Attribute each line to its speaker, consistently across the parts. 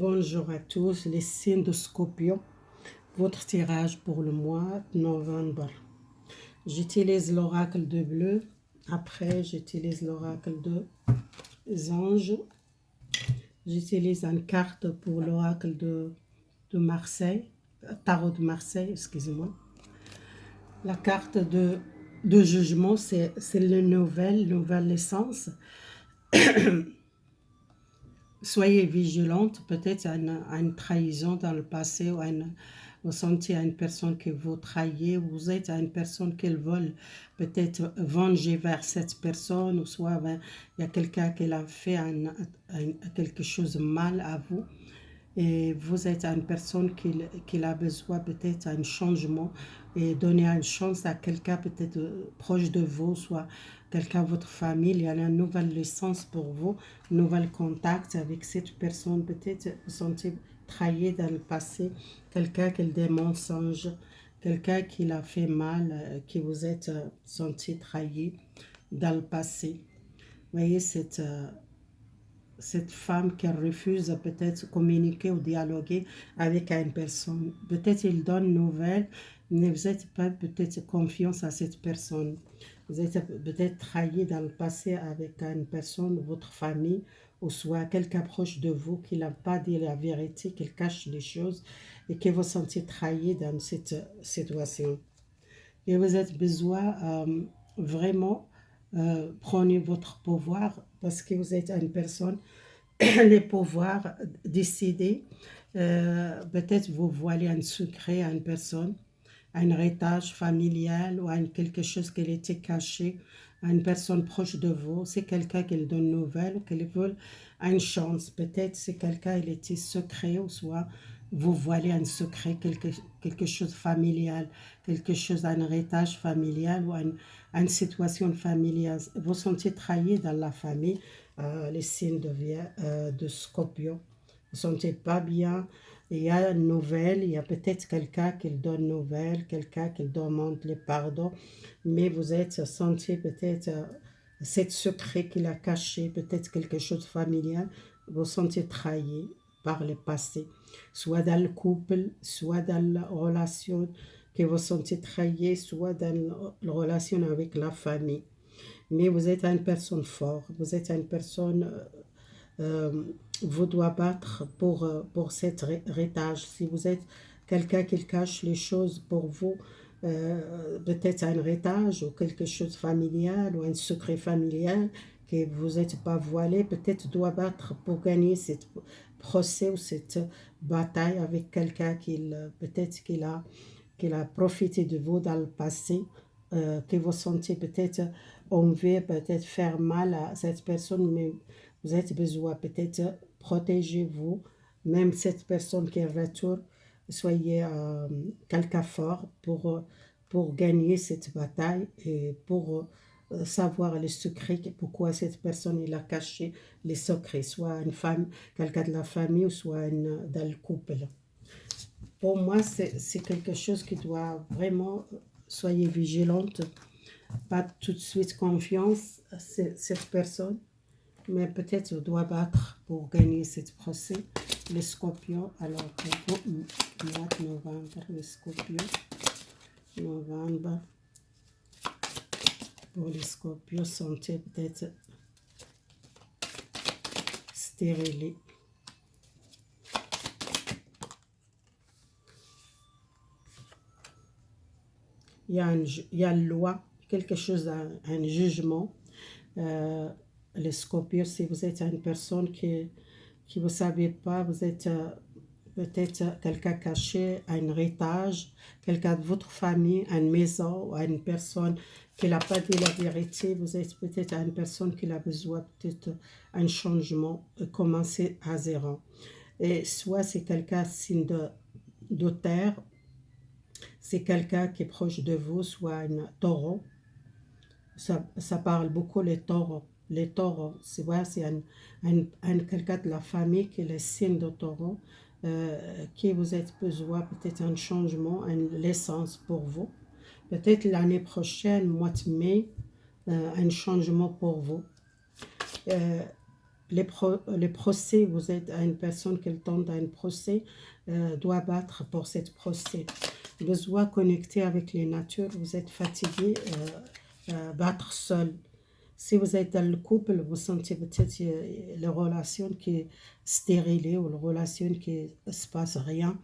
Speaker 1: Bonjour à tous, les signes de Scorpion, votre tirage pour le mois de novembre. J'utilise l'oracle de bleu, après j'utilise l'oracle des anges, j'utilise une carte pour l'oracle de Marseille, tarot de Marseille, excusez-moi. La carte de jugement, c'est le nouvelle essence. Soyez vigilante, peut-être à une trahison dans le passé, ou vous sentez à une personne que vous trahissez, vous êtes à une personne qu'elle vole, peut-être venger vers cette personne, ou soit il y a quelqu'un qui a fait quelque chose de mal à vous, et vous êtes une personne qui a besoin peut-être d'un changement et donner une chance à quelqu'un peut-être proche de vous, soit quelqu'un de votre famille. Il y a une nouvelle licence pour vous, un nouvel contact avec cette personne. Peut-être vous sentez trahi dans le passé, quelqu'un qui a des mensonges, quelqu'un qui l'a fait mal, qui vous êtes senti trahi dans le passé. Vous voyez, cette femme qui refuse peut-être communiquer ou dialoguer avec une personne. Peut-être il donne une nouvelle, mais vous n'êtes pas peut-être confiance à cette personne. Vous êtes peut-être trahi dans le passé avec une personne de votre famille, ou soit quelqu'un proche de vous qui n'a pas dit la vérité, qui cache les choses et que vous sentez trahi dans cette situation. Et vous avez besoin vraiment prenez votre pouvoir parce que vous êtes une personne, les pouvoirs décider. Peut-être vous voilez un secret à une personne, un héritage familial ou quelque chose qui était caché à une personne proche de vous. C'est quelqu'un qui donne une nouvelle ou qui veut une chance. Peut-être c'est quelqu'un qui était secret ou soit vous voilez un secret, quelque chose familial, quelque chose, un héritage familial ou une situation familiale. Vous sentez trahi dans la famille, les signes de Scorpion. Vous ne sentez pas bien. Il y a une nouvelle, il y a peut-être quelqu'un qui donne une nouvelle, quelqu'un qui demande le pardon, mais vous êtes senti peut-être cet secret qu'il a caché, peut-être quelque chose de familial, vous sentez trahi par le passé, soit dans le couple, soit dans la relation que vous sentez trahi, soit dans la relation avec la famille. Mais vous êtes une personne forte, vous êtes une personne vous doit battre pour cet héritage. Si vous êtes quelqu'un qui cache les choses pour vous, peut-être un héritage ou quelque chose familial ou un secret familial que vous n'êtes pas voilé, peut-être doit battre pour gagner cette procès ou cette bataille avec quelqu'un qui peut-être qu'il a profité de vous dans le passé, que vous sentez peut-être envie, peut-être faire mal à cette personne, mais vous avez besoin peut-être protéger vous, même cette personne qui est retour, soyez quelqu'un fort pour gagner cette bataille et pour savoir les secrets, pourquoi cette personne il a caché les secrets, soit une femme, quelqu'un de la famille ou soit dans le couple. Pour moi, c'est quelque chose qui doit vraiment, soyez vigilante, pas tout de suite confiance à cette personne, mais peut-être on doit battre pour gagner cette procès. Les scorpions, alors pour le mois de novembre, les scorpions, novembre, pour les scorpions, sentez peut-être stérilés. Il y a une loi, quelque chose, un jugement. Les scorpions, si vous êtes une personne qui vous ne savez pas, vous êtes peut-être quelqu'un caché, un héritage, quelqu'un de votre famille, une maison, ou une personne qui n'a pas dit la vérité, vous êtes peut-être une personne qui a besoin peut-être un changement, commencer à zéro. Et soit c'est quelqu'un signe de terre, c'est quelqu'un qui est proche de vous, soit un taureau. Ça parle beaucoup les taureaux. Les taureaux, c'est vrai, c'est quelqu'un de la famille qui est le signe de taureau, qui vous êtes besoin peut-être un changement, une naissance pour vous. Peut-être l'année prochaine, mois de mai, un changement pour vous. les procès, vous êtes à une personne qui tente à un procès, doit battre pour cette procès. Besoin connecter avec les natures, vous êtes fatigué, battre seul. Si vous êtes dans le couple, vous sentez peut-être les relations qui est stérile ou les relations qui ne se passe rien.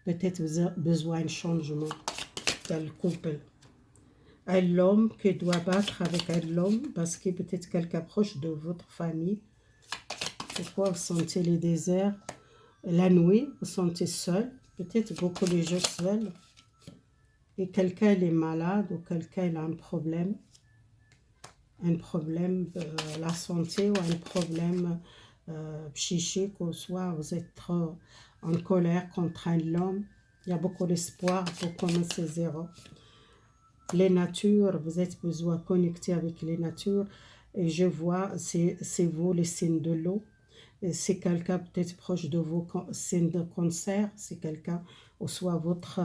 Speaker 1: Peut-être vous avez besoin de changement dans le couple. Un homme qui doit battre avec un homme parce que peut-être quelqu'un proche de votre famille. Pourquoi vous sentez le désert? La nuit, vous sentez seul. Peut-être beaucoup de gens seuls. Et quelqu'un est malade ou quelqu'un a un problème la santé ou un problème psychique, ou soit vous êtes trop en colère contre un homme. Il y a beaucoup d'espoir pour commencer zéro. Les natures, vous êtes besoin de connecter avec les natures. Et je vois, c'est vous les signes de l'eau. C'est quelqu'un peut-être proche de vos signes de cancer. C'est quelqu'un, ou soit votre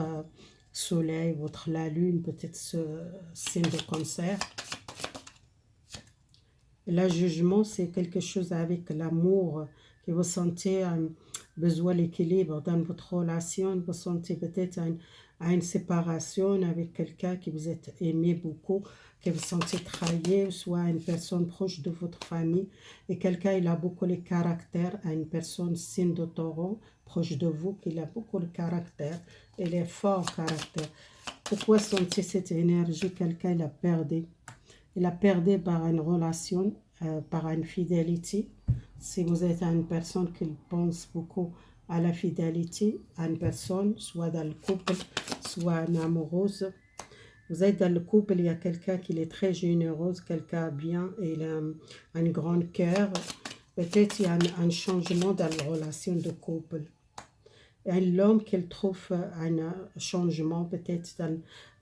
Speaker 1: soleil, la lune, peut-être ce signe de cancer. Le jugement, c'est quelque chose avec l'amour, que vous sentez un besoin d'équilibre dans votre relation, vous sentez peut-être une séparation avec quelqu'un que vous êtes aimé beaucoup, que vous sentez trahi, soit une personne proche de votre famille, et quelqu'un il a beaucoup de caractère, une personne signe de taureau, proche de vous, qui a beaucoup de caractère, il est fort caractère. Pourquoi sentez cette énergie? Quelqu'un il a perdu. Il a perdu par une relation, par une fidélité. Si vous êtes une personne qui pense beaucoup à la fidélité, à une personne, soit dans le couple, soit une amoureuse. Vous êtes dans le couple, il y a quelqu'un qui est très généreux, quelqu'un bien, et il a un grand cœur. Peut-être il y a un changement dans la relation de couple. L'homme qu'elle trouve un changement peut-être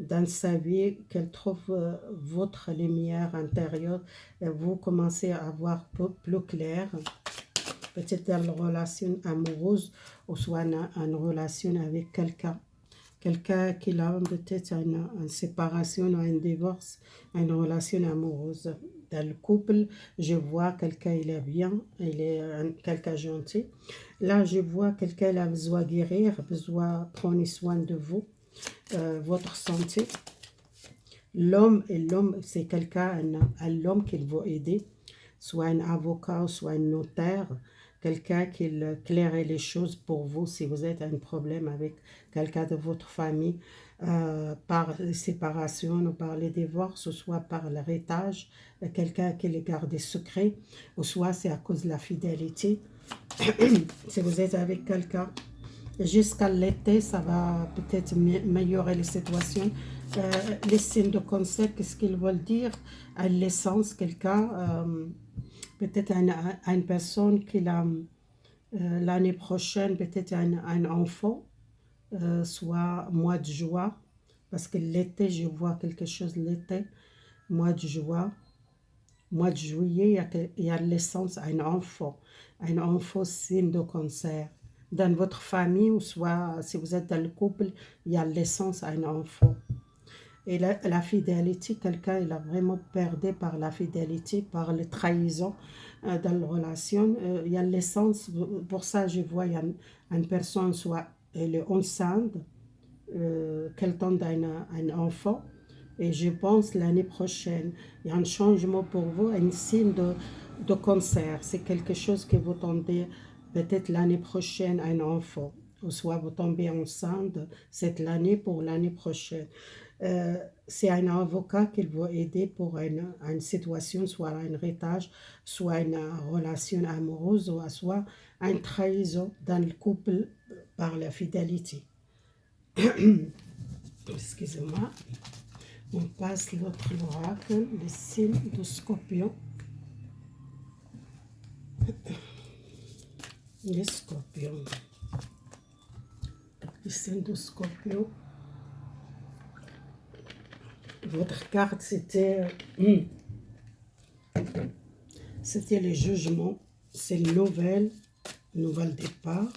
Speaker 1: dans sa vie, qu'elle trouve votre lumière intérieure, vous commencez à voir plus clair, peut-être dans la relation amoureuse ou soit une relation avec quelqu'un qui a peut-être une séparation ou un divorce, une relation amoureuse. Dans le couple, je vois quelqu'un, il est bien, il est quelqu'un gentil. Là, je vois quelqu'un, il a besoin de guérir, besoin de prendre soin de vous, votre santé. L'homme, c'est quelqu'un, un homme qui va aider, soit un avocat, soit un notaire, quelqu'un qui claire les choses pour vous si vous êtes un problème avec quelqu'un de votre famille, par les séparations ou par les divorces, ou soit par l'héritage, quelqu'un qui les garde secrets, ou soit c'est à cause de la fidélité. Si vous êtes avec quelqu'un, jusqu'à l'été, ça va peut-être améliorer les situations. Les signes de cancer, qu'est-ce qu'ils veulent dire? À l'essence, quelqu'un, peut-être une personne qui a l'année prochaine, peut-être un enfant, soit mois de juin, parce que l'été, je vois quelque chose l'été, mois de juin, mois de juillet, il y a l'essence à un enfant signe de cancer. Dans votre famille, ou soit si vous êtes dans le couple, il y a l'essence à un enfant. Et la fidélité, quelqu'un il a vraiment perdu par la fidélité, par la trahison dans la relation. Il y a l'essence, pour ça je vois il y a une personne, soit elle est enceinte, qu'elle tente un enfant. Et je pense l'année prochaine, il y a un changement pour vous, un signe de cancer. C'est quelque chose que vous tendez peut-être l'année prochaine un enfant. Ou soit vous tombez enceinte cette année pour l'année prochaine. C'est un avocat qui va aider pour une situation, soit un héritage, soit une relation amoureuse, ou soit une trahison dans le couple par la fidélité. Excusez-moi. On passe l'autre oracle, le signe de Scorpion. Le Scorpion. Le signe de Scorpion. Votre carte, c'était le jugement. C'est le nouvel départ.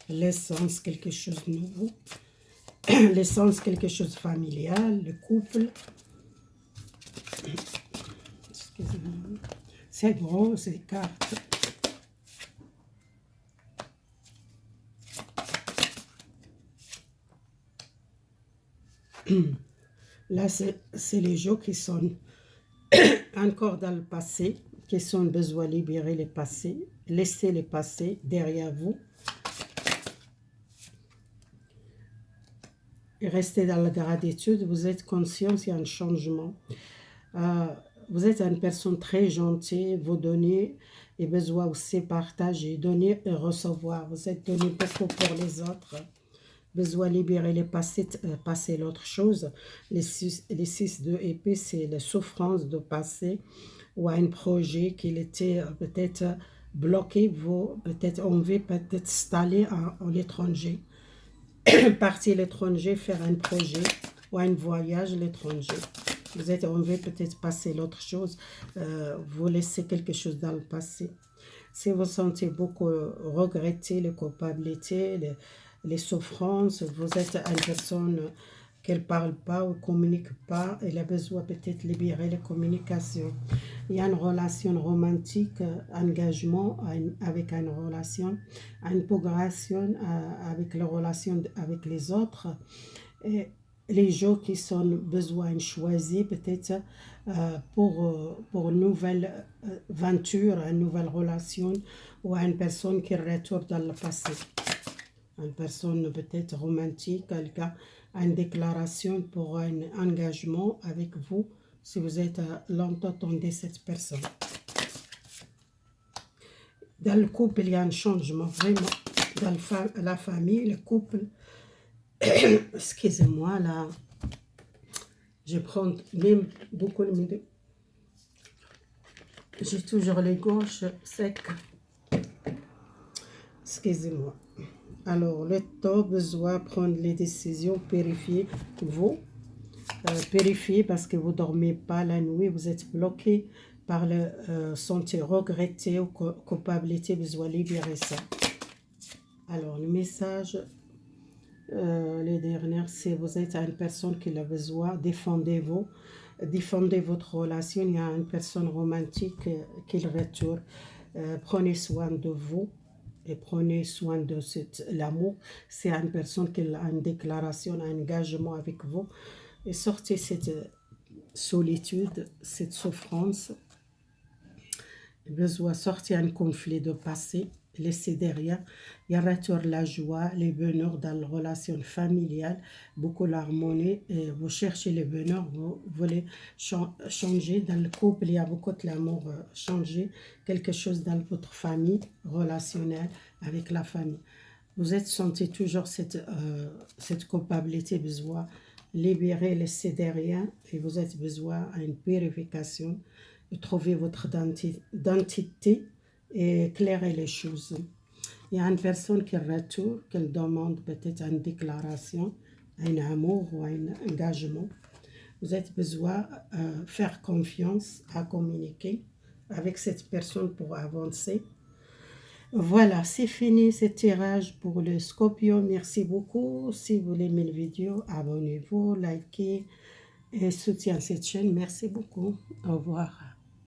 Speaker 1: L'essence, quelque chose de nouveau. L'essence, quelque chose de familial, le couple. Excusez-moi. C'est gros, ces cartes. Là, c'est les gens qui sont encore dans le passé, qui sont besoin de libérer les passés, laisser les passés derrière vous et rester dans la gratitude. Vous êtes conscient qu'il y a un changement. Vous êtes une personne très gentille, vous donnez et besoin aussi partager, donner et recevoir. Vous êtes donné beaucoup pour les autres. Besoin libérer les passés, passer l'autre chose. Les six de épée, c'est la souffrance de passer ou un projet qui était peut-être bloqué, vous peut-être envie, peut-être installer en l'étranger. Partir à l'étranger, faire un projet ou un voyage à l'étranger. Vous êtes envie peut-être passer l'autre chose, vous laissez quelque chose dans le passé. Si vous sentez beaucoup regretter les culpabilités, les souffrances, vous êtes une personne qui ne parle pas ou ne communique pas, elle a besoin peut-être de libérer les communications. Il y a une relation romantique, engagement avec une relation, une progression avec la relation avec les autres. Et les gens qui sont besoin de choisir peut-être pour une nouvelle aventure, une nouvelle relation ou une personne qui retourne dans le passé. Une personne peut-être romantique, quelqu'un a une déclaration pour un engagement avec vous si vous êtes longtemps attendu cette personne. Dans le couple, il y a un changement vraiment. Dans la famille, le couple, excusez-moi là, je prends même beaucoup de... J'ai toujours les gorges secs. Excusez-moi. Alors, le temps besoin de prendre les décisions, vérifier vous. Vérifier parce que vous ne dormez pas la nuit, vous êtes bloqué par le santé regretté ou culpabilité, besoin de libérer ça. Alors, le message, les dernières, c'est vous êtes une personne qui a besoin, défendez-vous, défendez votre relation. Il y a une personne romantique qui retourne. Prenez soin de vous et prenez soin de l'amour. C'est une personne qui a une déclaration, un engagement avec vous. Et sortez cette solitude, cette souffrance. Besoin de sortir un conflit de passé, laisser derrière. Il y a retour la joie, les bonheurs dans la relation familiale, beaucoup l'harmonie. Vous cherchez le bonheur, vous voulez changer dans le couple. Il y a beaucoup de l'amour, changer quelque chose dans votre famille relationnelle avec la famille. Vous êtes senti toujours cette culpabilité, besoin libérer, laisser derrière, et vous avez besoin d'une purification, de trouver votre identité et éclairer les choses. Il y a une personne qui retourne, qui demande peut-être une déclaration, un amour ou un engagement. Vous avez besoin de faire confiance à communiquer avec cette personne pour avancer. Voilà, c'est fini ce tirage pour le Scorpion. Merci beaucoup. Si vous aimez la vidéo, abonnez-vous, likez et soutiens cette chaîne. Merci beaucoup. Au revoir.